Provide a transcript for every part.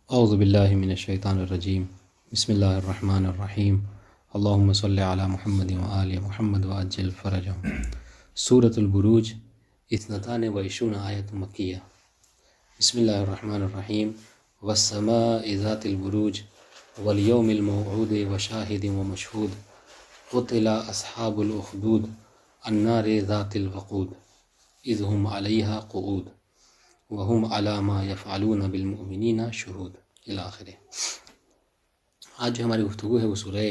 اعوذ باللہ من الشیطان الرجیم بسم اللہ الرحمن الرحیم اللہم صلی علی محمد وآل محمد وعجل فرجہم۔ سورۃ البروج 22 آیت مکیہ۔ بسم اللہ الرحمن الرحیم والسماء ذات البروج والیوم الموعود وشاہد ومشہود قتل اصحاب الاخدود النار ذات الوقود اذ هم علیہا قعود وہم علی ما یفعلون بالمؤمنین شہود الی آخر۔ آج جو ہماری گفتگو ہے وہ سورہ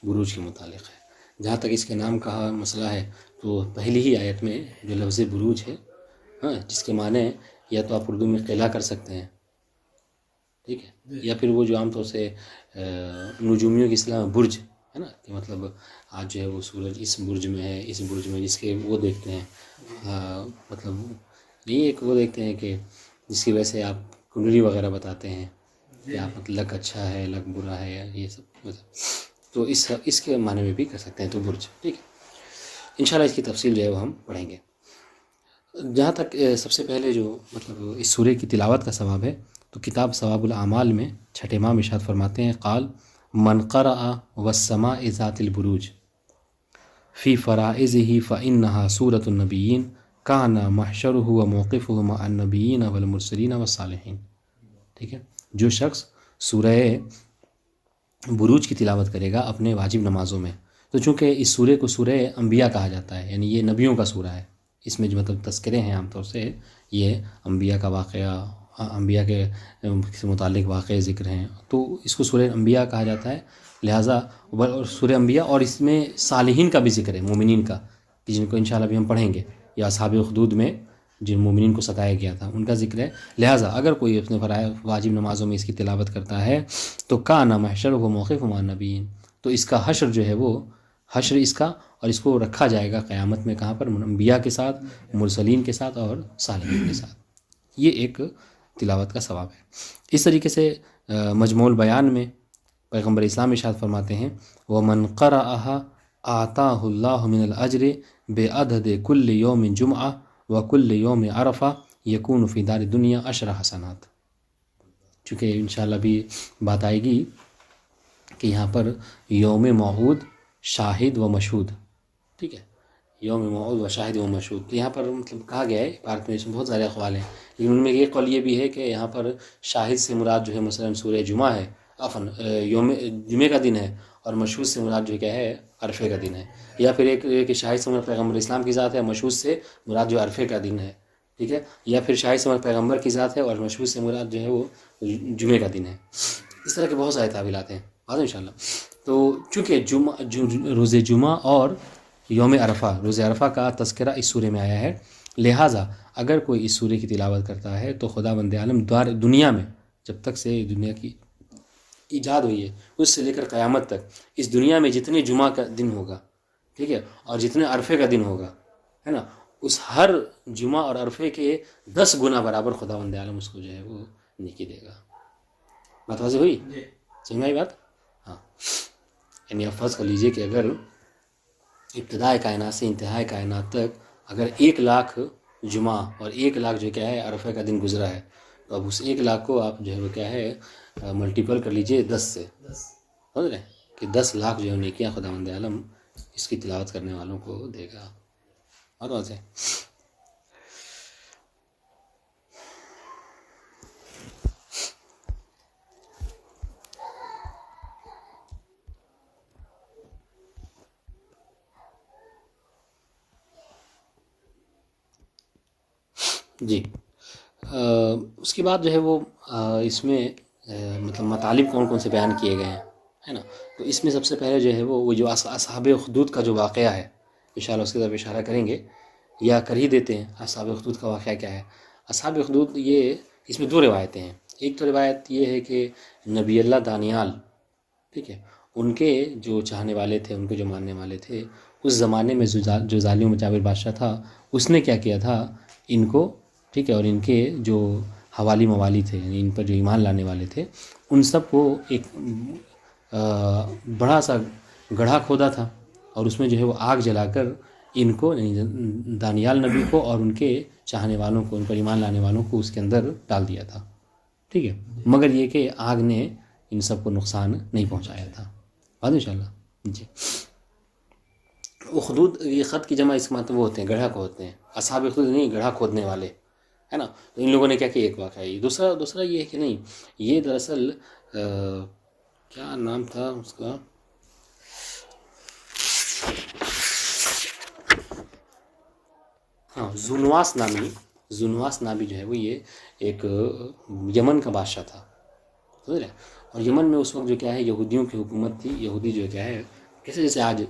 بروج کے متعلق ہے۔ جہاں تک اس کے نام کا مسئلہ ہے تو پہلی ہی آیت میں جو لفظ بروج ہے جس کے معنی یا تو آپ اردو میں قلعہ کر سکتے ہیں، ٹھیک ہے، یا پھر وہ جو عام طور سے نجومیوں کی اصطلاح میں برج ہے نا، کہ مطلب آج جو ہے وہ سورج اس برج میں ہے، اس برج میں جس کے وہ دیکھتے ہیں، مطلب یہ ایک وہ دیکھتے ہیں کہ جس کی وجہ سے آپ کنڈلی وغیرہ بتاتے ہیں کہ آپ مطلب لک اچھا ہے لک برا ہے، یہ سب مطلب تو اس کے معنی میں بھی کر سکتے ہیں، تو برج، ٹھیک ہے۔ انشاءاللہ اس کی تفصیل جو ہے وہ ہم پڑھیں گے۔ جہاں تک سب سے پہلے جو مطلب اس سورہ کی تلاوت کا ثواب ہے تو کتاب ثواب الاعمال میں چھٹے امام ارشاد فرماتے ہیں، قال من قرأ والسماء ذات البروج فی فرائضہ فإنہا سورۃ النبیین کان محشرہ و موقفہ مع النبیین والمرسلین والصالحین، ٹھیک ہے۔ جو شخص سورہ بروج کی تلاوت کرے گا اپنے واجب نمازوں میں، تو چونکہ اس سورہ کو سورہ انبیاء کہا جاتا ہے، یعنی یہ نبیوں کا سورہ ہے، اس میں جو مطلب تذکرے ہیں عام طور سے یہ انبیاء کا واقعہ، انبیاء کے متعلق واقعے ذکر ہیں، تو اس کو سورہ انبیاء کہا جاتا ہے۔ لہٰذا سورہ انبیاء، اور اس میں صالحین کا بھی ذکر ہے، مومنین کا، کہ جن کو انشاءاللہ بھی ہم پڑھیں گے، یا اصحاب اخدود میں جن مومنین کو ستایا گیا تھا ان کا ذکر ہے۔ لہٰذا اگر کوئی اپنے واجب نمازوں میں اس کی تلاوت کرتا ہے تو کانا محشر و موقف مع النبیین، تو اس کا حشر جو ہے وہ حشر اس کا، اور اس کو رکھا جائے گا قیامت میں کہاں پر؟ انبیاء کے ساتھ، مرسلین کے ساتھ اور صالحین کے ساتھ۔ یہ ایک تلاوت کا ثواب ہے۔ اس طریقے سے مجموع البیان میں پیغمبر اسلام ارشاد فرماتے ہیں، وَمَنْ قَرَأَهَا آتَاهُ اللَّهُ مِنَ الْأَجْرِ بِعَدَدِ كُلِّ يَوْمٍ جُمْعَةٍ وَكُلِّ يَوْمٍ عَرَفَةٍ يَكُونُ فِي دَارِ الدُّنْيَا 10 حسنات۔ چونکہ انشاءاللہ بھی بات آئے گی کہ یہاں پر یوم موعود، شاہد و مشہود، ٹھیک ہے، یوم موعود و شاہد و مشہود، یہاں پر مطلب کہا گیا ہے عبارت میں، اس میں بہت سارے اقوال ہیں، لیکن ان میں یہ قول یہ بھی ہے کہ یہاں پر شاہد سے مراد جو ہے مثلا سورہ جمعہ ہے، یوم جمعہ کا دن ہے، اور مشہود سے مراد جو کیا ہے؟ عرفے کا دن ہے۔ یا پھر ایک کہ شاہد سے مراد پیغمبر اسلام کی ذات ہے، مشہود سے مراد جو عرفے کا دن ہے، ٹھیک ہے، یا پھر شاہد سے مراد پیغمبر کی ذات ہے اور مشہود سے مراد جو ہے وہ جمعہ کا دن ہے۔ اس طرح کے بہت سارے تعویلات ہیں بعد میں انشاءاللہ۔ تو چونکہ روز جمعہ اور یوم عرفہ، روز عرفہ کا تذکرہ اس سورہ میں آیا ہے، لہٰذا اگر کوئی اس سورہ کی تلاوت کرتا ہے تو خدا بند عالم دنیا میں جب تک سے دنیا کی ایجاد ہوئی ہے اس سے لے کر قیامت تک اس دنیا میں جتنے جمعہ کا دن ہوگا، ٹھیک ہے، اور جتنے عرفے کا دن ہوگا، ہے نا، اس ہر جمعہ اور عرفے کے 10 گنا برابر خدا بند عالم اس کو جو ہے وہ نیکی دے گا۔ بات واضح ہوئی؟ سمجھ میں آئی بات؟ ہاں، یعنی آپ فرض کر لیجئے کہ اگر ابتدائے کائنات سے انتہائی کائنات تک اگر 1,00,000 جمعہ اور 1,00,000 جو کیا ہے عرفہ کا دن گزرا ہے، تو اب اس 1,00,000 کو آپ جو ہے وہ کیا ہے ملٹیپل کر لیجئے 10 سے، سمجھ رہے ہیں کہ 10,00,000 جو ہے نیکیاں خداوند عالم اس کی تلاوت کرنے والوں کو دے گا۔ اور واضح جی۔ اس کے بعد جو ہے وہ اس میں مطلب مطالب کون کون سے بیان کیے گئے ہیں، ہے نا، تو اس میں سب سے پہلے جو ہے وہ جو اصحاب اخدود کا جو واقعہ ہے، انشاءاللہ اس کی طرف اشارہ کریں گے یا کر ہی دیتے ہیں۔ اصحاب اخدود کا واقعہ کیا ہے؟ اصحاب اخدود یہ اس میں 2 روایتیں ہیں۔ ایک تو روایت یہ ہے کہ نبی اللہ دانیال، ٹھیک ہے، ان کے جو چاہنے والے تھے، ان کو جو ماننے والے تھے، اس زمانے میں جو ظالم و مجاور بادشاہ تھا اس نے کیا کیا تھا، ان کو، ٹھیک ہے، اور ان کے جو حوالی موالی تھے، یعنی ان پر جو ایمان لانے والے تھے، ان سب کو ایک بڑا سا گڑھا کھودا تھا، اور اس میں جو ہے وہ آگ جلا کر ان کو، یعنی دانیال نبی کو اور ان کے چاہنے والوں کو، ان پر ایمان لانے والوں کو اس کے اندر ڈال دیا تھا، ٹھیک ہے، مگر یہ کہ آگ نے ان سب کو نقصان نہیں پہنچایا تھا. بات انشاءاللہ. جی اخدود یہ خط کی جمع اس کا مطلب وہ ہوتے ہیں گڑھا کھودتے ہیں. اصحاب اخدود نہیں، گڑھا کھودنے والے ہے نا. تو ان لوگوں نے کیا کیا، ایک واقعہ یہ. دوسرا یہ ہے کہ نہیں، یہ دراصل کیا نام تھا اس کا، ہاں زونواس نامی جو ہے وہ یہ ایک یمن کا بادشاہ تھا، سمجھ رہے. اور یمن میں اس وقت جو کیا ہے یہودیوں کی حکومت تھی. یہودی جو کیا ہے کیسے جیسے آج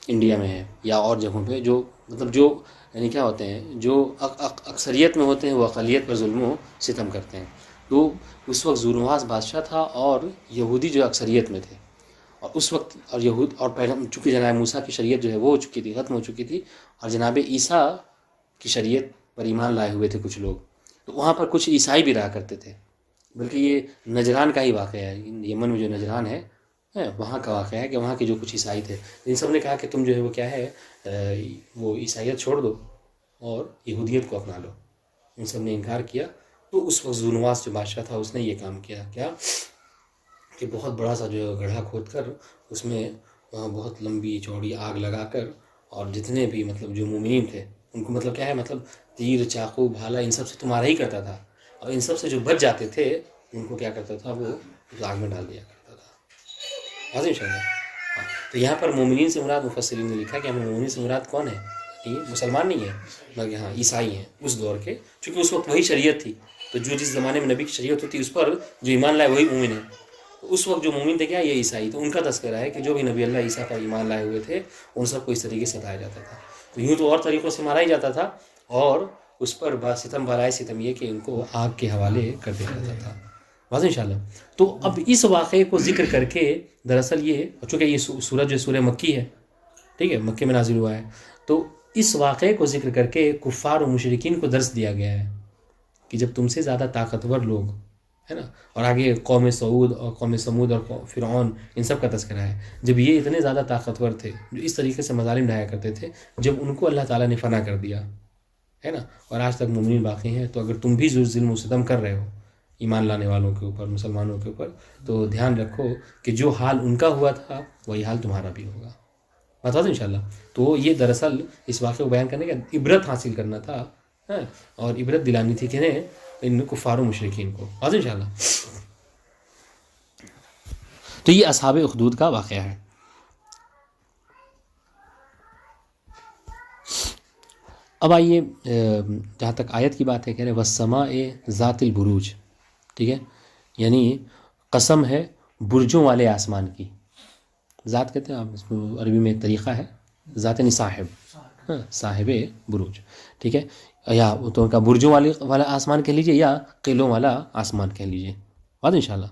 انڈیا میں ہے یا اور جگہوں پہ، جو مطلب جو یعنی کیا ہوتے ہیں، جو اکثریت میں ہوتے ہیں وہ اقلیت پر ظلم و ستم کرتے ہیں. تو اس وقت زونواس بادشاہ تھا اور یہودی جو اکثریت میں تھے. اور اس وقت اور یہود اور پہلے چونکہ جناب موسیٰ کی شریعت جو ہے وہ ہو چکی تھی، ختم ہو چکی تھی، اور جناب عیسیٰ کی شریعت پر ایمان لائے ہوئے تھے کچھ لوگ. تو وہاں پر کچھ عیسائی بھی رہا کرتے تھے. بلکہ یہ نجران کا ہی واقعہ ہے، یمن میں جو نجران ہے وہاں کا واقعہ ہے کہ وہاں کے جو کچھ عیسائی تھے ان سب نے کہا کہ تم جو ہے وہ کیا ہے وہ عیسائیت چھوڑ دو اور یہودیت کو اپنا لو. ان سب نے انکار کیا. تو اس وقت زونواس جو بادشاہ تھا اس نے یہ کام کیا کہ بہت بڑا سا جو گڑھا کھود کر اس میں وہاں بہت لمبی چوڑی آگ لگا کر، اور جتنے بھی مطلب جو مومنین تھے ان کو مطلب کیا ہے مطلب تیر چاقو بھالا ان سب سے تمہارا ہی کرتا تھا، اور ان سب سے جو بچ جاتے تھے ان کو کیا کرتا تھا وہ آگ میں ڈال دیا کرتا تھا. واضح ان شاء اللہ. ہاں تو یہاں پر مومنین سے مراد مفسرین نے لکھا کہ ہمیں مومنین سے مراد کون ہے، یہ مسلمان نہیں ہے بلکہ ہاں عیسائی ہیں اس دور کے، چونکہ اس وقت وہی شریعت تھی. تو جو جس زمانے میں نبی کی شریعت ہوتی اس پر جو ایمان لائے وہی مومن ہے. تو اس وقت جو مومن تھے کیا یہ عیسائی. تو ان کا تذکرہ ہے کہ جو بھی نبی اللہ عیسیٰ پر ایمان لائے ہوئے تھے ان سب کو اس طریقے سے ستایا جاتا تھا. تو یوں تو اور طریقوں سے مارا ہی جاتا تھا، اور اس پر ستم برائے ستم یہ کہ ان کو آگ کے حوالے کر دیا جاتا تھا. واضح انشاءاللہ. تو اب اس واقعے کو ذکر کر کے دراصل یہ چونکہ یہ سورج جو سورہ مکی ہے، ٹھیک ہے، مکے میں نازل ہوا ہے، تو اس واقعے کو ذکر کر کے کفار و مشرکین کو درس دیا گیا ہے کہ جب تم سے زیادہ طاقتور لوگ ہے نا، اور آگے قوم سعود اور قوم سمود اور فرعون ان سب کا تذکرہ ہے، جب یہ اتنے زیادہ طاقتور تھے جو اس طریقے سے مظالم ڈھایا کرتے تھے، جب ان کو اللہ تعالیٰ نے فنا کر دیا ہے نا، اور آج تک مومنین باقی ہیں، تو اگر تم بھی ظلم و ستم کر رہے ہو ایمان لانے والوں کے اوپر، مسلمانوں کے اوپر، تو دھیان رکھو کہ جو حال ان کا ہوا تھا وہی حال تمہارا بھی ہوگا. بتا دو انشاءاللہ. تو یہ دراصل اس واقعے کو بیان کرنے کا عبرت حاصل کرنا تھا اور عبرت دلانی تھی کہ ان کفار و مشرکین کو. واضح انشاءاللہ. تو یہ اصحاب اخدود کا واقعہ ہے. اب آئیے جہاں تک آیت کی بات ہے کہہ رہے والسماء ذات البروج، ٹھیک ہے، یعنی قسم ہے برجوں والے آسمان کی. ذات کہتے ہیں آپ اس کو عربی میں ایک طریقہ ہے ذات یعنی صاحب، صاحب بروج، ٹھیک ہے، یا تو ان کا برجوں والا آسمان کہہ لیجئے یا قلعوں والا آسمان کہہ لیجئے. بات انشاءاللہ.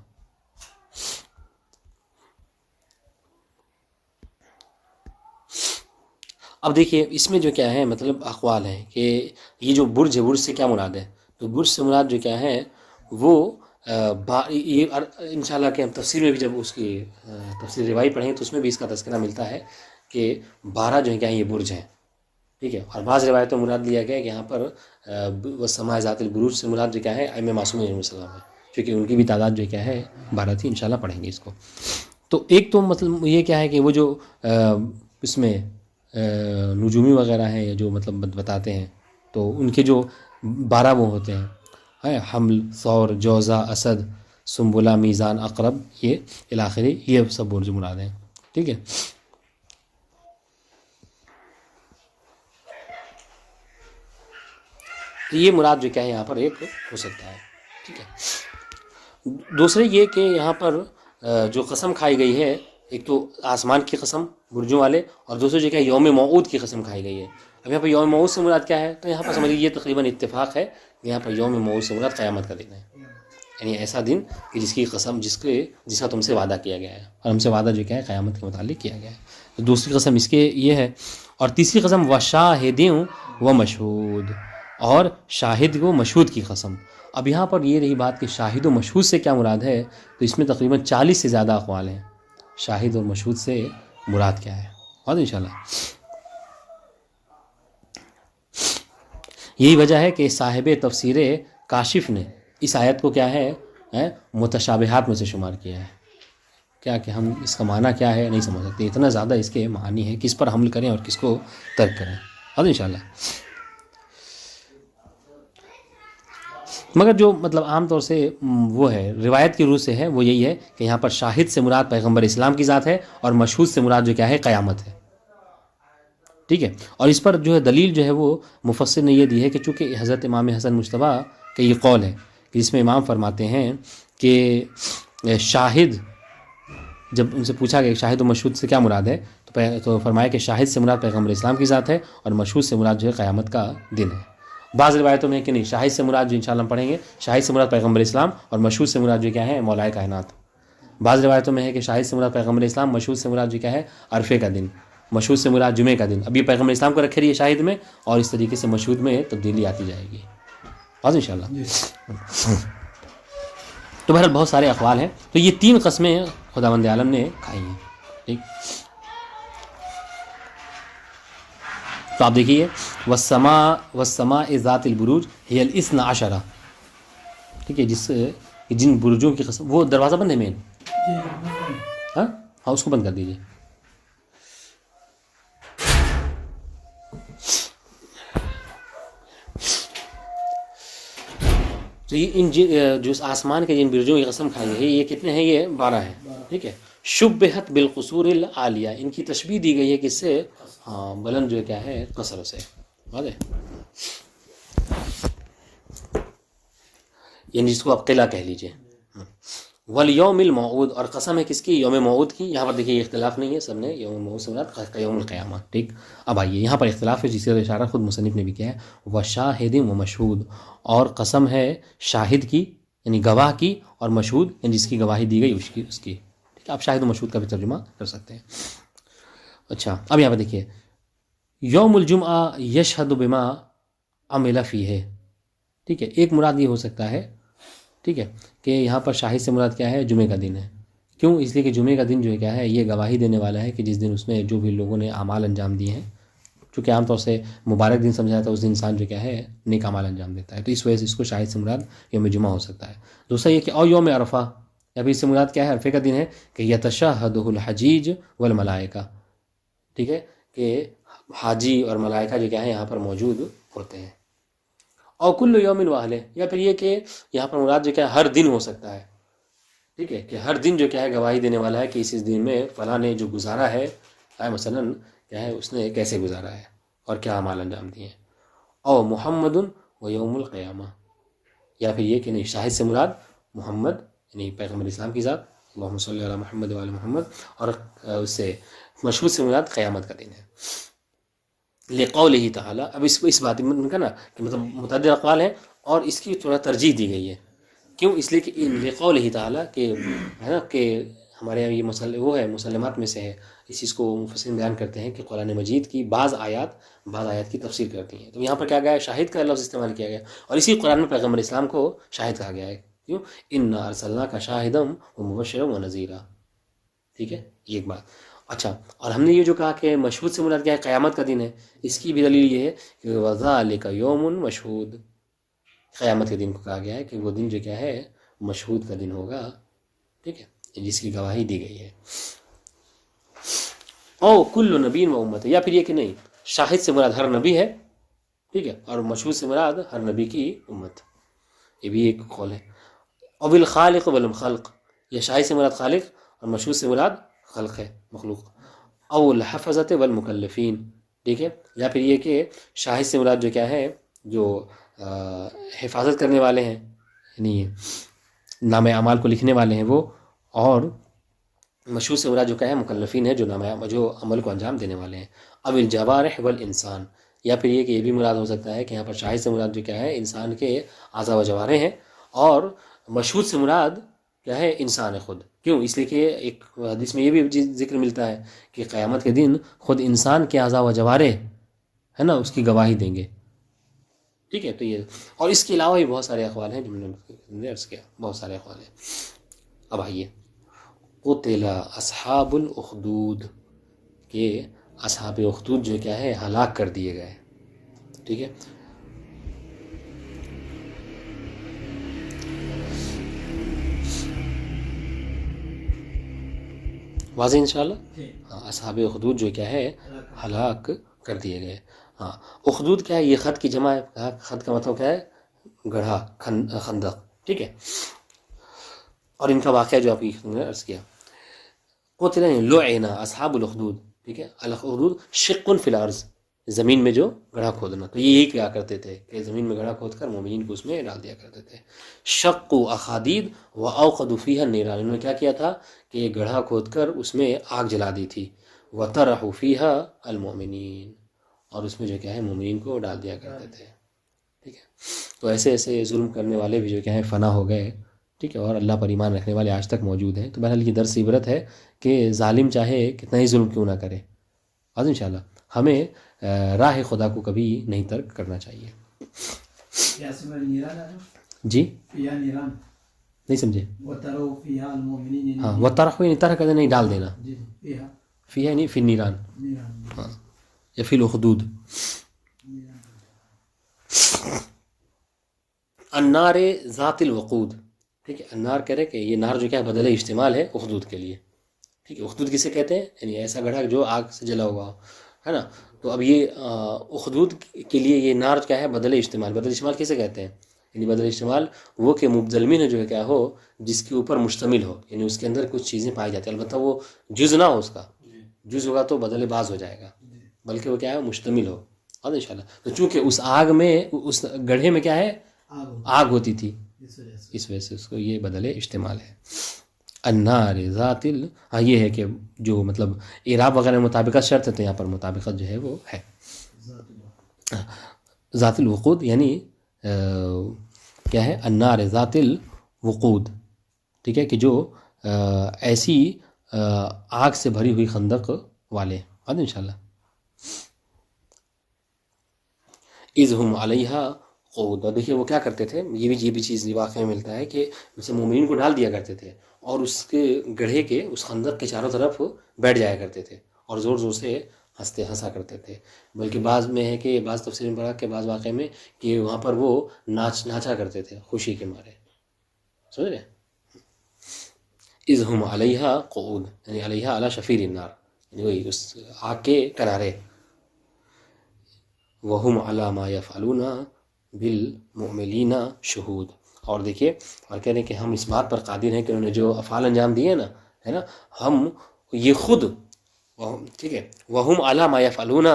اب دیکھیے اس میں جو کیا ہے مطلب اقوال ہیں کہ یہ جو برج ہے، برج سے کیا مراد ہے. تو برج سے مراد جو کیا ہے وہ یہ انشاءاللہ کہ ہم تفسیر میں بھی جب اس کی تفسیر روایی پڑھیں تو اس میں بھی اس کا تذکرہ ملتا ہے کہ 12 جو ہے کیا یہ برج ہیں، ٹھیک ہے. اور بعض روایتوں میں مراد لیا گیا ہے کہ یہاں پر والسماء ذات البروج سے مراد جو کیا ہے ائمہ معصومین علیہ السلام ہے، کیونکہ ان کی بھی تعداد جو کیا ہے 12 تھی. انشاءاللہ پڑھیں گے اس کو. تو ایک تو مطلب یہ کیا ہے کہ وہ جو اس میں نجومی وغیرہ ہیں جو مطلب بتاتے ہیں، تو ان کے جو 12 وہ ہوتے ہیں حمل، ثور، جوزہ، اسد، سنبلہ، میزان، عقرب، یہ الاخری، یہ سب برج مراد ہیں، ٹھیک ہے. تو یہ مراد جو کیا ہے یہاں پر ایک ہو سکتا ہے، ٹھیک ہے. دوسرے یہ کہ یہاں پر جو قسم کھائی گئی ہے، ایک تو آسمان کی قسم برجوں والے، اور دوسرے جو کہ یوم موعود کی قسم کھائی گئی ہے. اب یہاں پر یوم موعود سے مراد کیا ہے، تو یہاں پر سمجھیے یہ تقریباً اتفاق ہے کہ یہاں پر یوم موعود سے مراد قیامت کا دن ہے، یعنی ایسا دن کہ جس کی قسم جس کا تم سے وعدہ کیا گیا ہے، اور ہم سے وعدہ جو کیا ہے قیامت کے متعلق کیا گیا ہے. تو دوسری قسم اس کے یہ ہے. اور تیسری قسم وشاہد و مشہود، اور شاہد و مشہود کی قسم. اب یہاں پر یہ رہی بات کہ شاہد و مشہود سے کیا مراد ہے، تو اس میں تقریباً 40 سے زیادہ اقوال ہیں شاہد اور مشہود سے مراد کیا ہے. اور انشاءاللہ یہی وجہ ہے کہ صاحب تفسیر کاشف نے اس آیت کو کیا ہے متشابہات میں سے شمار کیا ہے. کیا کہ ہم اس کا معنی کیا ہے نہیں سمجھ سکتے، اتنا زیادہ اس کے معنی ہیں، کس پر حمل کریں اور کس کو ترک کریں. اور انشاءاللہ مگر جو مطلب عام طور سے وہ ہے روایت کی روح سے ہے، وہ یہی ہے کہ یہاں پر شاہد سے مراد پیغمبر اسلام کی ذات ہے، اور مشہود سے مراد جو کیا ہے قیامت ہے. ٹھیک ہے. اور اس پر جو ہے دلیل جو ہے وہ مفسر نے یہ دی ہے کہ چونکہ حضرت امام حسن مجتبیٰ کا یہ قول ہے کہ جس میں امام فرماتے ہیں کہ شاہد، جب ان سے پوچھا کہ شاہد و مشہود سے کیا مراد ہے تو فرمایا کہ شاہد سے مراد پیغمبر اسلام کی ذات ہے، اور مشہود سے مراد جو ہے قیامت کا دن ہے. بعض روایتوں میں کہ نہیں، شاہد سے مراد جو انشاءاللہ ہم پڑھیں گے، شاہد سے مراد پیغمبر اسلام اور مشہود سے مراد جو کیا ہے مولائے کائنات. بعض روایتوں میں ہے کہ شاہد سے مراد پیغمبر اسلام، مشہود سے مراد جو کیا ہے عرفے کا دن، مشہود سے مراد جمعے کا دن. اب یہ پیغمبر اسلام کو رکھے رہی ہے شاہد میں، اور اس طریقے سے مشہود میں تبدیلی آتی جائے گی. بس انشاءاللہ. تو بہرحال بہت سارے اقوال ہیں. تو یہ 3 قسمیں خداوند عالم نے کھائی ہیں. ٹھیک. تو آپ دیکھیے والسماء ذات البروج ہی الاثنا عشرہ. ٹھیک ہے. جن برجوں کی قسم. وہ دروازہ بند ہے مین؟ ہاں اس کو بند کر دیجیے. تو یہ جو آسمان کے جن برجوں کی قسم کھائی ہے یہ کتنے ہیں؟ یہ 12 ہیں. ٹھیک ہے. شبہت بالقصور العالیہ، ان کی تشبیہ دی گئی ہے کس سے؟ ہاں بلند جو کیا ہے قصر سے. واضح؟ یعنی جس کو آپ قلعہ کہہ لیجئے. والیوم الموعود، اور قسم ہے کس کی؟ یوم موعود کی. یہاں پر دیکھیے یہ اختلاف نہیں ہے، سب نے یوم موعود سے مراد یوم القیامہ. ٹھیک. اب آئیے یہاں پر اختلاف ہے جس کا اشارہ خود مصنف نے بھی کیا ہے. وشاہد و مشہود، اور قسم ہے شاہد کی یعنی گواہ کی، اور مشہود یعنی جس کی گواہی دی گئی اس کی. ٹھیک ہے. آپ شاہد و مشہود کا بھی ترجمہ کر سکتے ہیں. اچھا اب یہاں پہ دیکھیے یوم الجمعہ یشہد بما عمل فیہ. ٹھیک ہے. ایک مراد یہ ہو سکتا ہے، ٹھیک ہے، کہ یہاں پر شاہد سے مراد کیا ہے؟ جمعے کا دن ہے. کیوں؟ اس لیے کہ جمعے کا دن جو ہے کیا ہے یہ گواہی دینے والا ہے کہ جس دن اس میں جو بھی لوگوں نے اعمال انجام دیے ہیں، چونکہ عام طور سے مبارک دن سمجھا جاتا ہے، اس دن انسان جو کیا ہے نیک اعمال انجام دیتا ہے، تو اس وجہ سے اس کو شاہد سے مراد یوم جمعہ ہو سکتا ہے. دوسرا یہ کہ او یوم عرفہ، یا پھر اس سے مراد کیا ہے؟ عرفے کا دن ہے کہ یتشہدہ الحجیج والملائکہ. ٹھیک ہے. کہ حاجی اور ملائکہ جو کیا ہے یہاں پر موجود ہوتے ہیں. اور کل یوم واہلہ، یا پھر یہ کہ یہاں پر مراد جو کیا ہے ہر دن ہو سکتا ہے. ٹھیک ہے. کہ ہر دن جو کیا ہے گواہی دینے والا ہے کہ اس دن میں فلاں نے جو گزارا ہے، مثلا کیا ہے اس نے کیسے گزارا ہے اور کیا اعمال انجام دیے ہیں. او محمد و یوم القیامہ، یا پھر یہ کہ نہیں شاہد سے مراد محمد یعنی پیغمبر اسلام کی ذات، اللہم صلی علی محمد و علی محمد، اور اس سے مشہود سے مراد قیامت کا دن ہے. لقولہ تعالی. اب اس بات میں کا نا کہ مطلب متعدد اقوال ہیں اور اس کی تھوڑا ترجیح دی گئی ہے. کیوں؟ اس لیے کہ لقولہ تعالی کہ ہے نا کہ ہمارے یہاں یہ وہ ہے مسلمات میں سے ہے. اس چیز کو مفسرین بیان کرتے ہیں کہ قرآن مجید کی بعض آیات کی تفسیر کرتی ہیں. تو یہاں پر کیا گیا ہے؟ شاہد کا لفظ استعمال کیا گیا، اور اسی قرآن میں پیغمبر اسلام کو شاہد کہا گیا ہے. کیوں؟ انا ارسلناک شاہدا ومبشرا ونذیرا. ٹھیک ہے. یہ ایک بات. اچھا، اور ہم نے یہ جو کہا کہ مشہود سے مراد کیا ہے؟ قیامت کا دن ہے. اس کی بھی دلیل یہ ہے کہ وذالک یوم مشہود، قیامت کے دن کو کہا گیا ہے کہ وہ دن جو کیا ہے مشہود کا دن ہوگا. ٹھیک ہے. جس کی گواہی دی گئی ہے. او کل نبی و امت، یا پھر یہ کہ نہیں شاہد سے مراد ہر نبی ہے. ٹھیک ہے. اور مشہود سے مراد ہر نبی کی امت. یہ بھی ایک قول ہے. او بالخالق والمخلق، یہ شاہد سے مراد خالق اور مشہود سے مراد خلق ہے، مخلوق. او الحفظۃ والمکلفین. ٹھیک ہے. یا پھر یہ کہ شاہد سے مراد جو کیا ہے جو حفاظت کرنے والے ہیں، یعنی نام اعمال کو لکھنے والے ہیں وہ، اور مشہود سے مراد جو کیا ہے مکلفین ہے جو عمل کو انجام دینے والے ہیں. اب الجوارح والانسان، یا پھر یہ کہ یہ بھی مراد ہو سکتا ہے کہ یہاں پر شاہد سے مراد جو کیا ہے انسان کے اعضاء و جوارح ہیں، اور مشہود سے مراد کیا ہے انسان ہے خود. کیوں؟ اس لیے کہ ایک حدیث میں یہ بھی ذکر ملتا ہے کہ قیامت کے دن خود انسان کے اعضاء و جوارح ہے نا اس کی گواہی دیں گے. ٹھیک ہے. تو یہ اور اس کے علاوہ بھی بہت سارے اقوال ہیں جو میں نے عرض کیا، بہت سارے اقوال ہیں. اب آئیے قتل اصحاب الاخدود، کہ اصحاب اخدود جو کیا ہے ہلاک کر دیے گئے. ٹھیک ہے. واضح انشاءاللہ. ہاں اصحاب اخدود جو کیا ہے ہلاک کر دیے گئے. ہاں اخدود کیا ہے؟ یہ خط کی جمع ہے. خط کا مطلب کیا ہے؟ گڑھا، خندق. ٹھیک ہے. اور ان کا واقعہ جو آپ نے عرض کیا، قتل لعن اصحاب الاخدود. ٹھیک ہے. الاخدود شق فی الارض، زمین میں جو گڑھا کھودنا. تو یہی کیا کرتے تھے کہ زمین میں گڑھا کھود کر مومنین کو اس میں ڈال دیا کرتے تھے. شقوا اخادید واوقدوا فیہا النیران. انہوں نے کیا کیا تھا کہ گڑھا کھود کر اس میں آگ جلا دی تھی. وطرحوا فیہا المؤمنین، اور اس میں جو کیا ہے مومنین کو ڈال دیا کرتے تھے. ٹھیک ہے. تو ایسے ایسے ظلم کرنے والے بھی جو کیا ہے فنا ہو گئے. ٹھیک ہے. اور اللہ پر ایمان رکھنے والے آج تک موجود ہیں. تو بہرحال یہ درس عبرت ہے کہ ظالم چاہے کتنا ہی ظلم کیوں نہ کرے، آج انشاءاللہ ہمیں راہ خدا کو کبھی نہیں ترک کرنا چاہیے. جی نہیں سمجھے. ہاں وہ طرح نہیں، طرح کہتے نہیں ڈال دینا. فیہا نہیں فی النیران. ہاں یا فی الاخدود. النار ذات الوقود. ٹھیک ہے. النار کہہ رہے کہ یہ نار جو کیا بدل استعمال ہے اخدود کے لیے. ٹھیک ہے. اخدود کسے کہتے ہیں؟ یعنی ایسا گڑھا جو آگ سے جلا ہوا ہو، ہے نا. تو اب یہ اخدود کے لیے یہ نار کیا ہے بدل استعمال. بدل استعمال کسے کہتے ہیں؟ یعنی بدل استعمال وہ کہ مبدل منہ جو ہے کیا ہو، جس کے اوپر مشتمل ہو، یعنی اس کے اندر کچھ چیزیں پائی جاتی ہیں. البتہ وہ جز نہ ہو، اس کا جز ہوگا تو بدل باز ہو جائے گا، بلکہ وہ کیا ہے مشتمل ہو. اور انشاءاللہ تو چونکہ اس آگ میں، اس گڑھے میں کیا ہے آگ ہوتی تھی، اس وجہ سے اس کو یہ بدل استعمال ہے. النار ذات ہاں یہ ہے کہ جو مطلب اعراب وغیرہ مطابقت شرط ہے، تو یہاں پر مطابقت جو ہے وہ ہے. ذات الوقود یعنی کیا ہے؟ النار ذات الوقود. ٹھیک ہے. کہ جو ایسی آگ سے بھری ہوئی خندق والے. ان شاء اللہ اذ ہم علیہا قعود. اور دیکھیے وہ کیا کرتے تھے، یہ بھی چیز واقع میں ملتا ہے کہ جیسے مومنین کو ڈال دیا کرتے تھے اور اس کے گڑھے کے اس خندق کے چاروں طرف بیٹھ جایا کرتے تھے اور زور زور سے ہنسا کرتے تھے. بلکہ بعض میں ہے کہ بعض تفسیر میں پڑھا کہ بعض واقعے میں کہ وہاں پر وہ ناچا کرتے تھے خوشی کے مارے. سمجھ رہے؟ اذ ہم علیہا قعود یعنی علیہا علی شفیر النار، یعنی وہی اس آگ کے کنارے. وہم علی ما یفعلون بالمؤمنین شہود. اور دیکھیے اور کہہ رہے ہیں کہ ہم اس بات پر قادر ہیں کہ انہوں نے جو افعال انجام دیے نا، ہے نا، ہم یہ خود، ٹھیک ہے، وہم علی ما یفعلون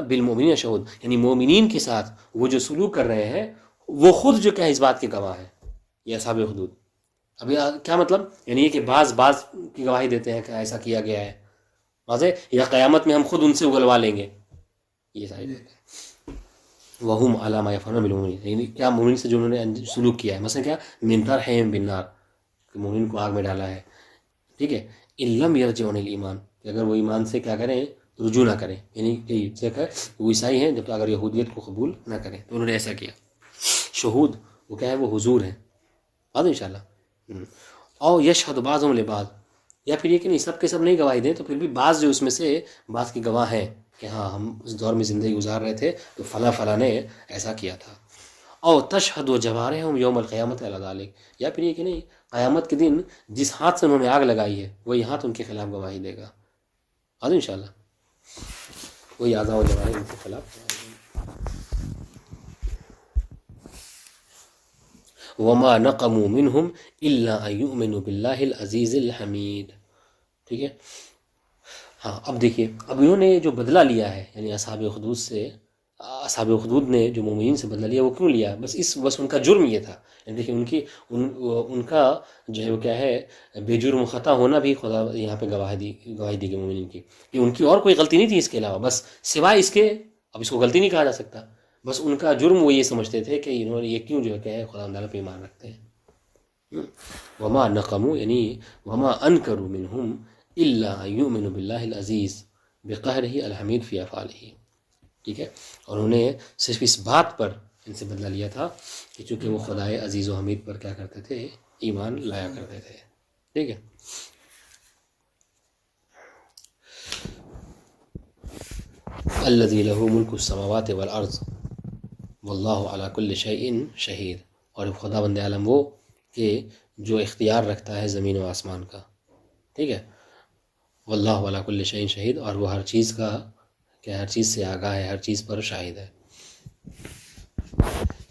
بالمؤمنین شہود، یعنی مومنین کے ساتھ وہ جو سلوک کر رہے ہیں وہ خود جو کیا ہے اس بات کے گواہ ہیں، یہ اصحاب حدود. اب کیا مطلب؟ یعنی یہ کہ بعض کی گواہی دیتے ہیں کہ ایسا کیا گیا ہے، واضح، یا قیامت میں ہم خود ان سے اگلوا لیں گے، یہ ساری باتیں. وہم علی ما یفعلون بالمؤمنین، یعنی کیا مومن سے جو انہوں نے سلوک کیا ہے، مثلا کیا من طرحہم بالنار، کہ مومن کو آگ میں ڈالا ہے. ٹھیک ہے. ان لم یرجعوا عن الایمان، کہ اگر وہ ایمان سے کیا کریں رجوع نہ کریں، یعنی کہ وہ عیسائی ہیں جب اگر یہودیت کو قبول نہ کریں تو انہوں نے ایسا کیا. شہود وہ کیا ہے؟ وہ حضور ہیں. بات انشاءاللہ. او یشہد بعضهم لبعض، یا پھر یہ کہ نہیں سب کے سب نہیں گواہی دیں تو پھر بھی بعض جو اس میں سے بعض کی گواہ ہیں کہ ہاں ہم اس دور میں زندگی گزار رہے تھے تو فلاں نے ایسا کیا تھا. او تشہد جوارحہم یوم القیامت علی ذلک، یا پھر یہ کہ نہیں قیامت کے دن جس ہاتھ سے انہوں نے آگ لگائی ہے وہی ہاتھ ان کے خلاف گواہی دے گا. آج انشاءاللہ وہی اعضاء و جوارح ان کے خلاف. وما نقموا منهم الا ان يؤمنوا بالله العزیز الحمید. ٹھیک ہے. ہاں اب دیکھیے اب انہوں نے جو بدلہ لیا ہے، یعنی اصحاب اخدود سے، اصحاب اخدود نے جو مومنین سے بدلہ لیا وہ کیوں لیا؟ بس ان کا جرم یہ تھا. یعنی دیکھیے ان کا جو ہے وہ کیا ہے بے جرم خطا ہونا بھی خدا یہاں پہ گواہی دی گئی مومنین کی، کہ ان کی اور کوئی غلطی نہیں تھی اس کے علاوہ، بس سوائے اس کے اب اس کو غلطی نہیں کہا جا سکتا. بس ان کا جرم وہ یہ سمجھتے تھے کہ انہوں نے یہ کیوں جو ہے کہ خدا تعالیٰ پہ ایمان رکھتے ہیں. وما نقموا یعنی وما انکروا منہم الا ان یؤمنوا باللہ العزیز بقہرہ الحمید فی افعالہ. ٹھیک ہے. اور انہوں نے صرف اس بات پر ان سے بدلہ لیا تھا کہ چونکہ وہ خدائے عزیز و حمید پر کیا کرتے تھے ایمان لایا کرتے تھے. ٹھیک ہے. الذی لہ ملک السماوات والارض واللہ علی کل شیء شہید. اور خدا بند عالم وہ کہ جو اختیار رکھتا ہے زمین و آسمان کا. ٹھیک ہے. واللہ علی کل شیء شہید، اور وہ ہر چیز کا کیا، ہر چیز سے آگاہ ہے، ہر چیز پر شاہد ہے.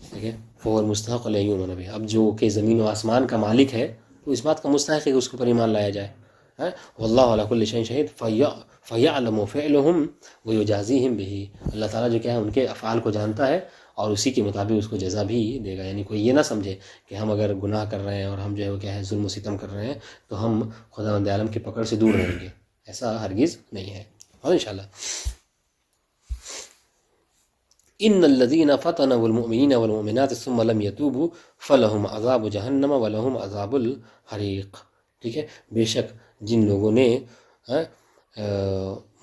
ٹھیک ہے، فور مستحق علیہ نبی. اب جو کہ زمین و آسمان کا مالک ہے تو اس بات کا مستحق ہے کہ اس کے اوپر ایمان لایا جائے. واللہ علی کل شیء شہید فیعلم فعلهم ویجازیہم بہ. اللہ تعالیٰ جو کیا ہے ان کے افعال کو جانتا ہے اور اسی کے مطابق اس کو جزا بھی دے گا. یعنی کوئی یہ نہ سمجھے کہ ہم اگر گناہ کر رہے ہیں اور ہم جو ہے وہ کیا ہے ظلم و ستم کر رہے ہیں تو ہم خداوند عالم کی پکڑ سے دور رہیں گے، ایسا ہرگز نہیں ہے. اور انشاءاللہ ان الذين فتنوا المؤمنين والمؤمنات ثم لم يتوبوا فلهم عذاب جہنم ولهم عذاب الحریق. ٹھیک ہے، بے شک جن لوگوں نے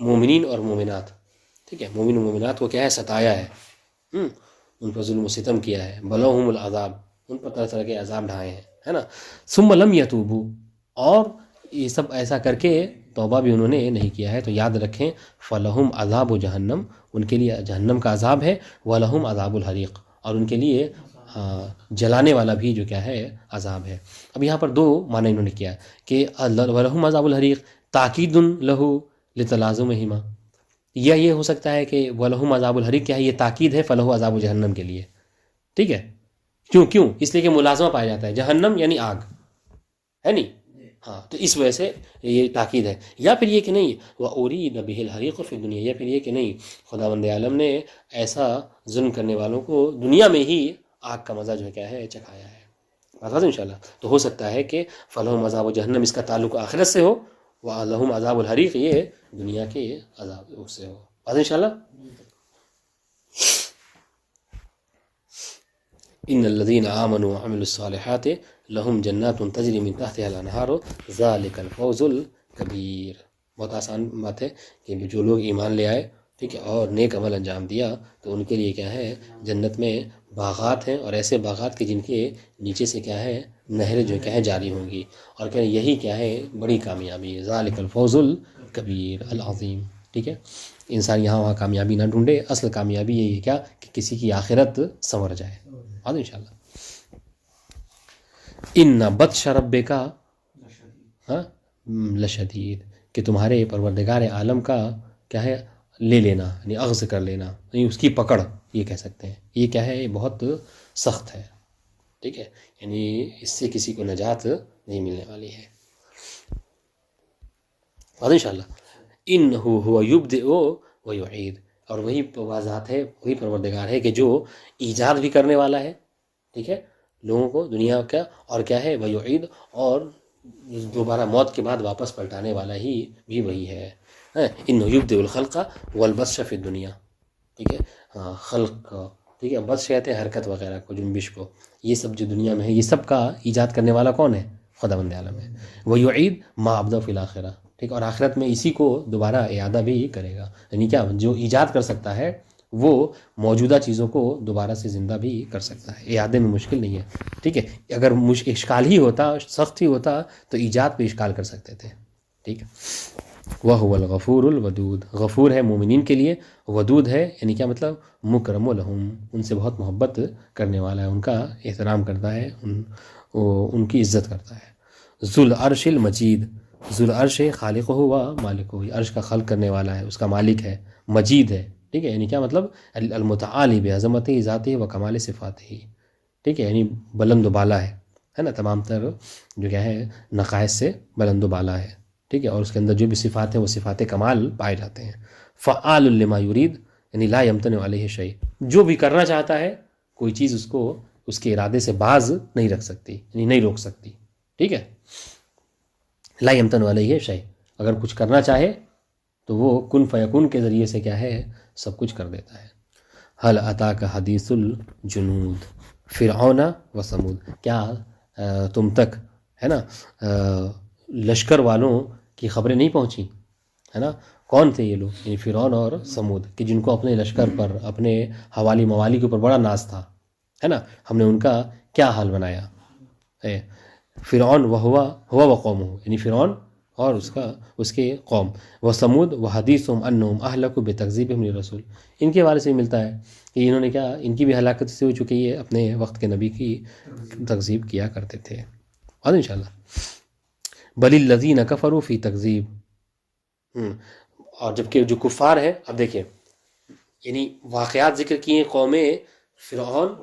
مومنین اور مومنات، ٹھیک ہے، مومن و مومنات کو کیا ہے ستایا ہے، ان پر ظلم و ستم کیا ہے، ولهم العذاب، ان پر طرح طرح کے عذاب ڈھائے ہیں، ہے نا. ثم لم يتوبوا، اور یہ سب ایسا کر کے توبہ بھی انہوں نے نہیں کیا ہے، تو یاد رکھیں فلہم عذاب و جہنم، ان کے لیے جہنم کا عذاب ہے، ولہم عذاب الحریق، اور ان کے لیے جلانے والا بھی جو کیا ہے عذاب ہے. اب یہاں پر دو معنی انہوں نے کیا کہ ولہم عذاب الحریق تاکید لہو لتلازمہما، یا یہ ہو سکتا ہے کہ ولہم عذاب الحریق کیا ہے، یہ تاکید ہے فلہو عذاب جہنم کے لیے. ٹھیک ہے، کیوں اس لیے کہ ملازمہ پایا جاتا ہے، جہنم یعنی آگ ہے نہیں، ہاں، تو اس وجہ سے یہ تاکید ہے. یا پھر یہ کہ نہیں وَأُرِيدَ بِهِ الْحَرِيقُ فِي الدُّنْيَا، یا پھر یہ کہ نہیں خداوند عالم نے ایسا ظلم کرنے والوں کو دنیا میں ہی آگ کا مزہ جو ہے کیا ہے چکھایا ہے. بات بات انشاءاللہ. تو ہو سکتا ہے کہ فلہم عذاب و جہنم اس کا تعلق آخرت سے ہو، وَلَهُمْ عذاب الحریق یہ دنیا کے عذاب سے ہو. بات انشاءاللہ. ان الذين امنوا وعملوا الصالحات لهم جنات تجری من تحتها الانہار ذلك الفوز الکبیر. بہت آسان بات ہے کہ جو لوگ ایمان لے آئے، ٹھیک ہے، اور نیک عمل انجام دیا تو ان کے لیے کیا ہے جنت میں باغات ہیں، اور ایسے باغات کے جن کے نیچے سے کیا ہے نہریں جو کیا ہے جاری ہوں گی، اور کیا یہی کیا ہے بڑی کامیابی ہے. ذالک الفوز الکبیر العظیم. ٹھیک ہے، انسان یہاں وہاں کامیابی نہ ڈھونڈے، اصل کامیابی یہی ہے کیا کہ کسی کی آخرت سنور جائے. آج انشاءاللہ. ان بطش ربک لشدید، کہ تمہارے پروردگار عالم کا کیا ہے لے لینا، یعنی اخذ کر لینا، یعنی اس کی پکڑ یہ کہہ سکتے ہیں، یہ کیا ہے یہ بہت سخت ہے. ٹھیک ہے، یعنی اس سے کسی کو نجات نہیں ملنے والی ہے. آج انشاءاللہ. انہ هو یبدئ و یعید، اور وہی ذات ہے، وہی پروردگار ہے کہ جو ایجاد بھی کرنے والا ہے، ٹھیک ہے، لوگوں کو دنیا کا، اور کیا ہے ویعید، اور دوبارہ موت کے بعد واپس پلٹانے والا ہی بھی وہی ہے. انہ یبدئ الخلق والبطش فی الدنیا. ٹھیک ہے، ہاں، خلق، ٹھیک ہے، بطش کہتے ہیں حرکت وغیرہ کو، جنبش کو، یہ سب جو دنیا میں ہے یہ سب کا ایجاد کرنے والا کون ہے؟ خداوند عالم ہے. ویعید ما ابدع فی الاخرہ، ٹھیک، اور آخرت میں اسی کو دوبارہ اعادہ بھی کرے گا. یعنی کیا جو ایجاد کر سکتا ہے وہ موجودہ چیزوں کو دوبارہ سے زندہ بھی کر سکتا ہے، اعادے میں مشکل نہیں ہے. ٹھیک ہے، اگر اشکال ہی ہوتا، سخت ہی ہوتا تو ایجاد پہ اشکال کر سکتے تھے. ٹھیک ہے، وَهُوَ الْغَفُورُ الْوَدُودُ، غفور ہے مومنین کے لیے، ودود ہے یعنی کیا مطلب مکرم لہم، ان سے بہت محبت کرنے والا ہے، ان کا احترام کرتا ہے، ان کی عزت کرتا ہے. ذو العرش المجید، ذو العرش خالق ہوا مالک ہو، عرش کا خلق کرنے والا ہے، اس کا مالک ہے، مجید ہے. ٹھیک ہے، یعنی کیا مطلب المتعالی بعظمتہ ذاتہ و کمال صفاتہ. ٹھیک ہے، یعنی بلند و بالا ہے نا، تمام تر جو کیا ہے نقائص سے بلند و بالا ہے. ٹھیک ہے، اور اس کے اندر جو بھی صفات ہیں وہ صفات کمال پائے جاتے ہیں. فعال لما یرید، یعنی لا یمتنع علیہ شیء، جو بھی کرنا چاہتا ہے کوئی چیز اس کو اس کے ارادے سے باز نہیں رکھ سکتی، یعنی نہیں روک سکتی. ٹھیک ہے، لا یمتنع علیہ شیء، اگر کچھ کرنا چاہے تو وہ کن فیکون کے ذریعے سے کیا ہے سب کچھ کر دیتا ہے. حل اتاک حدیث الجنود فرعون و ثمود، کیا تم تک ہے نا لشکر والوں کی خبریں نہیں پہنچی، ہے نا. کون تھے یہ لوگ؟ یعنی فرعون اور ثمود، کہ جن کو اپنے لشکر پر، اپنے حوالی موالی کے اوپر بڑا ناز تھا، ہے نا. ہم نے ان کا کیا حال بنایا ہے. فرعون ہوا وقومہ، یعنی فرعون اور اس کے قوم. و ثمود و حدیثہم انہم اہلکوا بتکذیبہم للرسول، ان کے بارے سے ملتا ہے کہ انہوں نے کیا، ان کی بھی ہلاکت سے ہو چکی ہے، اپنے وقت کے نبی کی تکذیب کیا کرتے تھے. اور انشاءاللہ. بل الذین کفروا فی تکذیب، اور جبکہ جو کفار ہیں، اب دیکھیں یعنی واقعات ذکر کیے قوم فرعون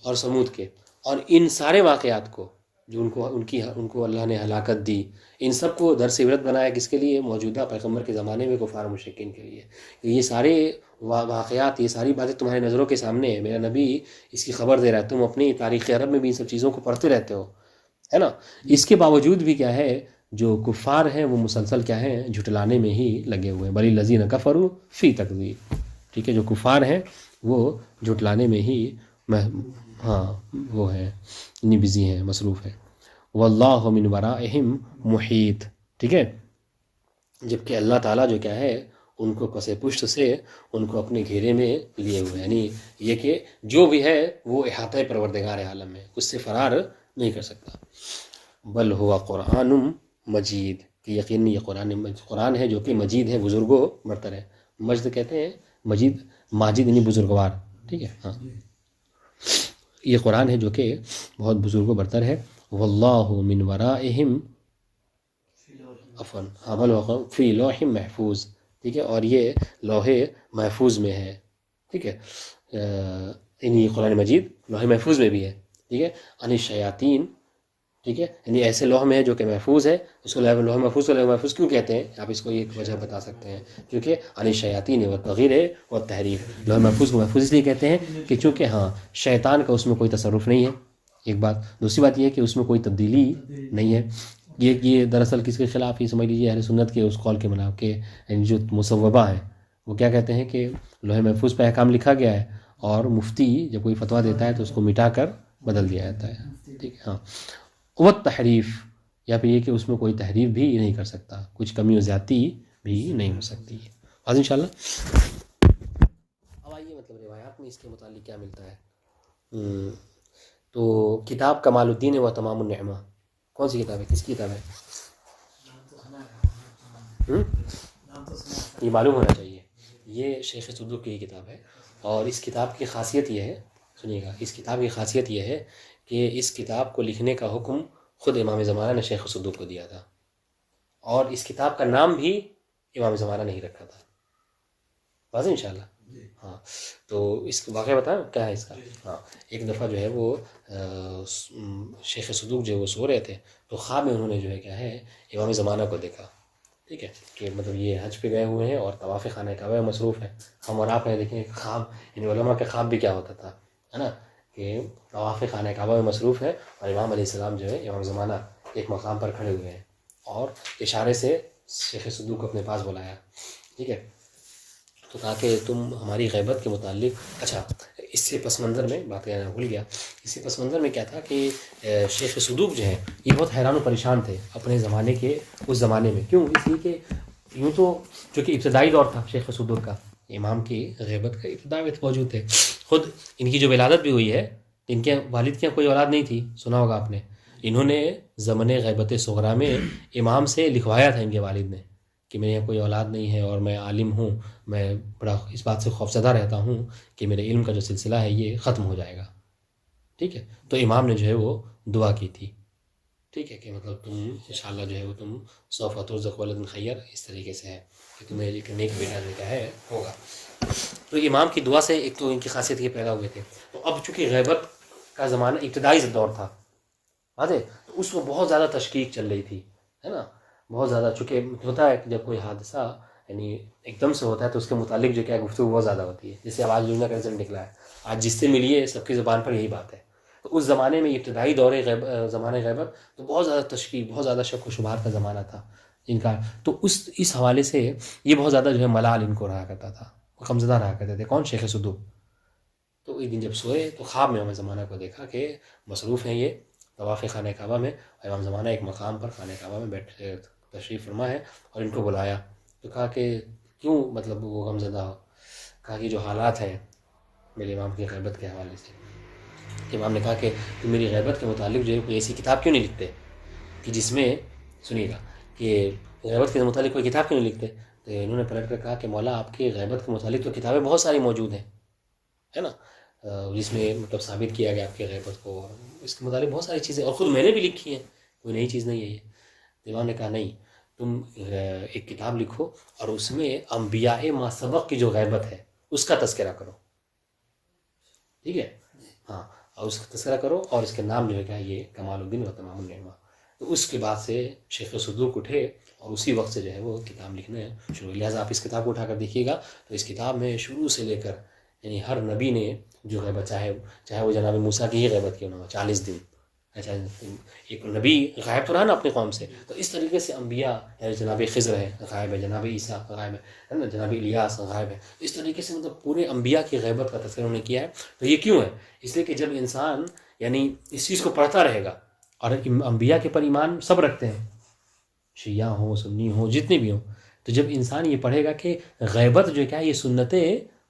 اور سمود کے، اور ان سارے واقعات کو جو ان کو اللہ نے ہلاکت دی، ان سب کو درس عبرت بنایا کس کے لیے؟ موجودہ پیغمبر کے زمانے میں کفار مشرکین کے لیے. یہ سارے واقعات، یہ ساری باتیں تمہاری نظروں کے سامنے ہے، میرا نبی اس کی خبر دے رہا ہے، تم اپنی تاریخ عرب میں بھی ان سب چیزوں کو پڑھتے رہتے ہو، ہے نا. اس کے باوجود بھی کیا ہے، جو کفار ہیں وہ مسلسل کیا ہیں، جھٹلانے میں ہی لگے ہوئے ہیں. بل الذین کفروا فی تکذیب. ٹھیک ہے، جو کفار ہیں وہ جھٹلانے میں ہی وہ ہیں، اتنی بزی ہیں، مصروف ہیں. واللہ من ورائہم محیط. ٹھیک ہے، جبکہ اللہ تعالیٰ جو کیا ہے ان کو پس پشت سے ان کو اپنے گھیرے میں لیے ہوئے، یعنی یہ کہ جو بھی ہے وہ احاطہ پروردگار عالم میں، اس سے فرار نہیں کر سکتا. بل ہوا قرآن مجید، کہ یقینی یہ قرآن ہے جو کہ مجید ہے، بزرگوں برتر ہے. مجد کہتے ہیں مجید، ماجد یعنی بزرگوار. ٹھیک ہے، ہاں، یہ قرآن ہے جو کہ بہت بزرگوں برتر ہے. واللہ من ورائہم فی لوح محفوظ. ٹھیک ہے، اور یہ لوح محفوظ میں ہے. ٹھیک ہے، یعنی قرآن مجید لوح محفوظ میں بھی ہے. ٹھیک ہے، عن الشیاطین. ٹھیک ہے، یعنی ایسے لوح میں ہے جو کہ محفوظ ہے. اس کو لوح محفوظ کو لوح محفوظ کیوں کہتے ہیں؟ آپ اس کو ایک وجہ بتا سکتے ہیں، کیونکہ عن الشیاطین والتغیر والتحریف. لوح محفوظ کو محفوظ اس لیے کہتے ہیں کہ چونکہ شیطان کا اس میں کوئی تصرف نہیں ہے، ایک بات. دوسری بات یہ ہے کہ اس میں کوئی تبدیلی نہیں ہے. یہ دراصل کس کے خلاف ہی سمجھ لیجیے، اہل سنت کے اس قول کے منافق کے، یعنی جو مصوبہ ہیں وہ کیا کہتے ہیں کہ لوح محفوظ پہ احکام لکھا گیا ہے، اور مفتی جب کوئی فتویٰ دیتا ہے تو اس کو مٹا کر بدل دیا جاتا ہے. ٹھیک ہے، وہ تحریف، یا پھر یہ کہ اس میں کوئی تحریف بھی نہیں کر سکتا، کچھ کمی و زیادتی بھی نہیں ہو سکتی. آج انشاءاللہ اب آئیے مطلب روایات میں اس کے متعلق کیا ملتا ہے. تو کتاب کمال الدین و تمام النعمہ کون سی کتاب ہے؟ کس کی کتاب ہے؟ یہ معلوم ہونا چاہیے، یہ شیخ صدوق کی کتاب ہے. اور اس کتاب کی خاصیت یہ ہے، سنیے گا، اس کتاب کی خاصیت یہ ہے کہ اس کتاب کو لکھنے کا حکم خود امام زمانہ نے شیخ صدوق کو دیا تھا، اور اس کتاب کا نام بھی امام زمانہ نہیں رکھا تھا. واضح انشاءاللہ. ہاں، تو اس واقعہ بتائیں کیا ہے اس کا. ہاں، ایک دفعہ جو ہے وہ شیخ صدوق جو وہ سو رہے تھے، تو خواب میں انہوں نے جو ہے کیا ہے امام زمانہ کو دیکھا. ٹھیک ہے، کہ مطلب یہ حج پہ گئے ہوئے ہیں اور طواف خانہ کعبہ میں مصروف ہیں. ہم اور آپ نے دیکھیں خواب، یعنی علماء کے خواب بھی کیا ہوتا تھا، ہے نا، کہ طواف خانہ کعبہ میں مصروف ہے اور امام علیہ السلام جو ہے امام زمانہ ایک مقام پر کھڑے ہوئے ہیں، اور اشارے سے شیخ صدوق کو اپنے پاس بلایا. ٹھیک ہے، تو تاکہ تم ہماری غیبت کے متعلق، اچھا اس سے پس منظر میں بات کرنا بھول گیا، اس سے پس منظر میں کیا تھا کہ شیخ صدوق جو ہیں یہ بہت حیران و پریشان تھے اپنے زمانے کے، اس زمانے میں. کیوں؟ اس لیے کہ یوں تو چونکہ ابتدائی دور تھا شیخ صدوق کا، امام کی غیبت کا ابتدائی موجود تھے. خود ان کی جو ولادت بھی ہوئی ہے، ان کے والد کے کوئی اولاد نہیں تھی، سنا ہوگا آپ نے. انہوں نے زمن غیبت صغریٰ میں امام سے لکھوایا تھا ان کے والد نے کہ میرے یہاں کوئی اولاد نہیں ہے اور میں عالم ہوں، میں بڑا اس بات سے خوفزدہ رہتا ہوں کہ میرے علم کا جو سلسلہ ہے یہ ختم ہو جائے گا. ٹھیک ہے، تو امام نے جو ہے وہ دعا کی تھی. ٹھیک ہے، کہ مطلب تم انشاءاللہ جو ہے وہ تم سوف ترزق ولد خیر، اس طریقے سے ہے کہ تمہیں ایک نیک بیٹا جو کیا ہے ہوگا. تو امام کی دعا سے ایک تو ان کی خاصیت یہ پیدا ہوئے تھے. تو اب چونکہ غیبت کا زمانہ ابتدائی دور تھا، واضح، تو اس میں بہت زیادہ تشکیک چل رہی تھی، ہے نا، بہت زیادہ. چونکہ ہوتا ہے کہ جب کوئی حادثہ یعنی ایک دم سے ہوتا ہے تو اس کے متعلق جو کیا گفتگو بہت زیادہ ہوتی ہے. جیسے اب آج لونا کا رزلٹ نکلا ہے، آج جس سے ملیے سب کی زبان پر یہی بات ہے. تو اس زمانے میں ابتدائی دور زمانہ غیبت تو بہت زیادہ تشکیک، بہت زیادہ شک و شبہات کا زمانہ تھا ان کا. تو اس حوالے سے یہ بہت زیادہ جو ہے ملال ان کو رہا کرتا تھا، غمزدہ رہا کرتے تھے. کون؟ شیخ صدوق. تو ایک دن جب سوئے تو خواب میں امام زمانہ کو دیکھا کہ مصروف ہیں یہ طواف خانہ کعبہ میں، اور امام زمانہ ایک مقام پر خانہ کعبہ میں بیٹھے تشریف فرما ہے، اور ان کو بلایا. تو کہا کہ کیوں مطلب وہ غمزدہ ہو؟ کہا کہ جو حالات ہیں میرے امام کی غیبت کے حوالے سے. امام نے کہا کہ تم میری غیبت کے متعلق جو ہے کوئی ایسی کتاب کیوں نہیں لکھتے کہ جس میں، سنیے گا، کہ غیبت کے متعلق کوئی کتاب کیوں نہیں لکھتے. تو انہوں نے پلٹ کر کہا کہ مولا آپ کی غیبت کے متعلق تو کتابیں بہت ساری موجود ہیں، ہے نا، جس میں مطلب ثابت کیا گیا آپ کی غیبت کو، اس کے متعلق بہت ساری چیزیں، اور خود میں نے بھی لکھی ہیں، کوئی نئی چیز نہیں ہے یہ. امام نے کہا نہیں، تم ایک کتاب لکھو اور اس میں انبیاء ما سبق کی جو غیبت ہے اس کا تذکرہ کرو. ٹھیک ہے، ہاں، اور اس کا تذکرہ کرو، اور اس کے نام جو ہے کیا یہ کمال الدین و تمام النعمہ. تو اس کے بعد سے شیخ صدوق اٹھے اور اسی وقت سے جو ہے وہ کتاب لکھنا شروع. لہٰذا آپ اس کتاب کو اٹھا کر دیکھیے گا تو اس کتاب میں شروع سے لے کر یعنی ہر نبی نے جو غیبت چاہے وہ جناب موسیٰ کی ہی غیبت کیوں نہ ہو 40 دن. اچھا، ایک نبی غائب تو رہا نا اپنے قوم سے، تو اس طریقے سے انبیاء جناب خضر ہے غائب ہے، جناب عیسیٰ غائب ہے نا، جناب الیاس غائب ہے. اس طریقے سے مطلب پورے انبیاء کی غیبت کا تذکرہ انہوں نے کیا ہے. تو یہ کیوں ہے؟ اس لیے کہ جب انسان یعنی اس چیز کو پڑھتا رہے گا، اور انبیاء کے پر ایمان سب رکھتے ہیں، شیعہ ہوں سنی ہوں جتنے بھی ہوں، تو جب انسان یہ پڑھے گا کہ غیبت جو کیا ہے یہ سنت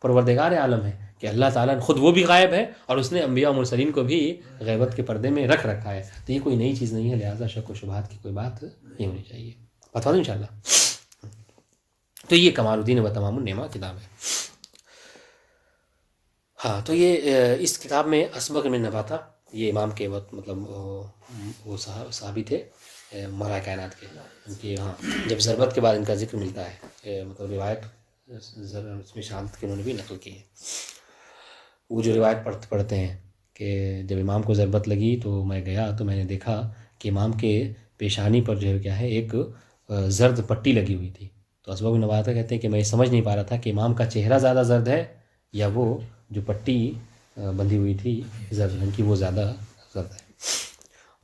پروردگار عالم ہے کہ اللہ تعالیٰ خود وہ بھی غائب ہے اور اس نے انبیاء و مرسلین کو بھی غیبت کے پردے میں رکھ رکھا ہے، تو یہ کوئی نئی چیز نہیں ہے. لہٰذا شک و شبہات کی کوئی بات نہیں ہونی چاہیے. بتا دوں انشاءاللہ. تو یہ کمال الدین و تمام النعمہ کتاب ہے. ہاں، تو یہ اس کتاب میں اسبغ بن نباتہ یہ امام کے وقت مطلب وہ صحابی تھے مولا کائنات کے. ان کی ہاں جب ضربت کے بعد ان کا ذکر ملتا ہے مطلب روایت اس میں شہادت کی انہوں نے بھی نقل کی ہے. وہ جو روایت پڑھتے ہیں کہ جب امام کو ضربت لگی تو میں گیا تو میں نے دیکھا کہ امام کے پیشانی پر جو ہے کیا ہے ایک زرد پٹی لگی ہوئی تھی. تو اسبغ بن نباتہ کہتے ہیں کہ میں یہ سمجھ نہیں پا رہا تھا کہ امام کا چہرہ زیادہ زرد ہے یا وہ جو پٹی بندھی ہوئی تھی زرد رنگ کی وہ زیادہ زرد ہے.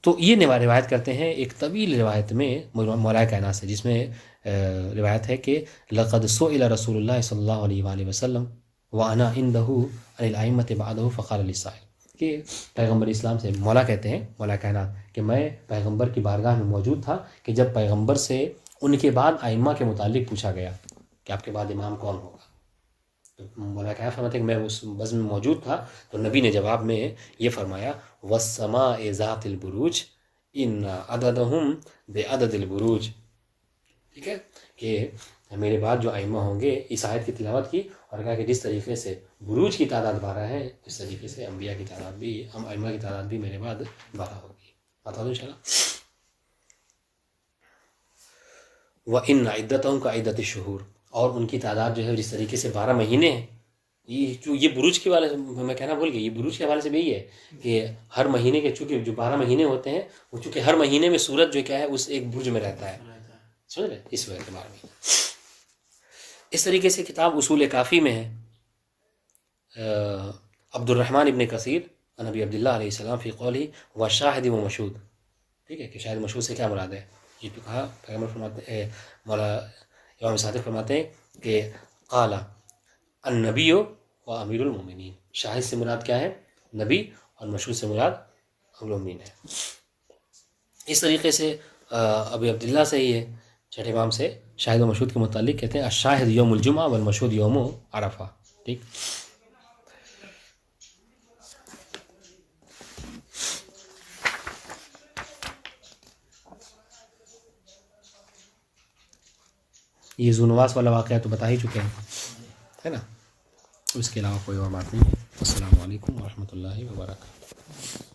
تو یہ روایت کرتے ہیں ایک طویل روایت میں مولا کائنات سے، جس میں روایت ہے کہ لقد سئل رسول اللہ صلی اللہ علیہ وآلہ وسلم وانا عنده عن الائمة بعده فقال للسائل، کہ پیغمبر اسلام سے مولا کہتے ہیں مولا کائنات کہ میں پیغمبر کی بارگاہ میں موجود تھا کہ جب پیغمبر سے ان کے بعد ائمہ کے متعلق پوچھا گیا کہ آپ کے بعد امام کون ہوگا. مولا کائنات فرماتے ہیں کہ میں اس بزم میں موجود تھا تو نبی نے جواب میں یہ فرمایا والسماء ذات البروج ان عددهم بعدد البروج. ٹھیک ہے، کہ میرے بعد جو ائمہ ہوں گے اس آیت کی تلاوت کی اور کہا کہ جس طریقے سے بروج کی تعداد 12 ہے اس طریقے سے انبیاء کی تعداد بھی ائمہ کی تعداد بھی میرے بعد 12 ہوگی. بتا دوں انشاءاللہ. وَإِنَّ عِدَّتَهُمْ كَعِدَّةِ الشُّهُورِ، اور ان کی تعداد جو ہے جس طریقے سے 12 مہینے ہیں. یہ بروج کے والے میں کہنا بھول گیا، یہ بروج کے حوالے سے بھی یہی ہے کہ ہر مہینے کے چونکہ جو 12 مہینے ہوتے ہیں وہ چونکہ ہر مہینے میں سورج جو کیا ہے اس ایک برج میں رہتا ہے، سمجھ رہے اس وقت اعتبار میں. اس طریقے سے کتاب اصول کافی میں ہے عبد الرحمن ابن کثیر عن ابی عبداللہ علیہ السلام فی قولہ وشاہد و مشہود. ٹھیک ہے کہ شاہد مشہود سے کیا مراد ہے؟ یہ تو کہا پیغمبر فرماتے ہیں مولا امام صادق فرماتے ہیں کہ قال النبی و امیر المومنین. شاہد سے مراد کیا ہے؟ نبی، اور مشہود سے مراد امیر المومنین ہے. اس طریقے سے ابی عبداللہ سے ہی ہے چھٹے امام سے شاہد و مشہود کے متعلق کہتے ہیں الشاہد یوم الجمعہ والمشہود یوم عرفہ. ٹھیک، یہ ذونواس والا واقعہ تو بتا ہی چکے ہیں ہے نا، اس کے علاوہ کوئی اور بات نہیں ہے. السلام علیکم ورحمۃ اللہ وبرکاتہ.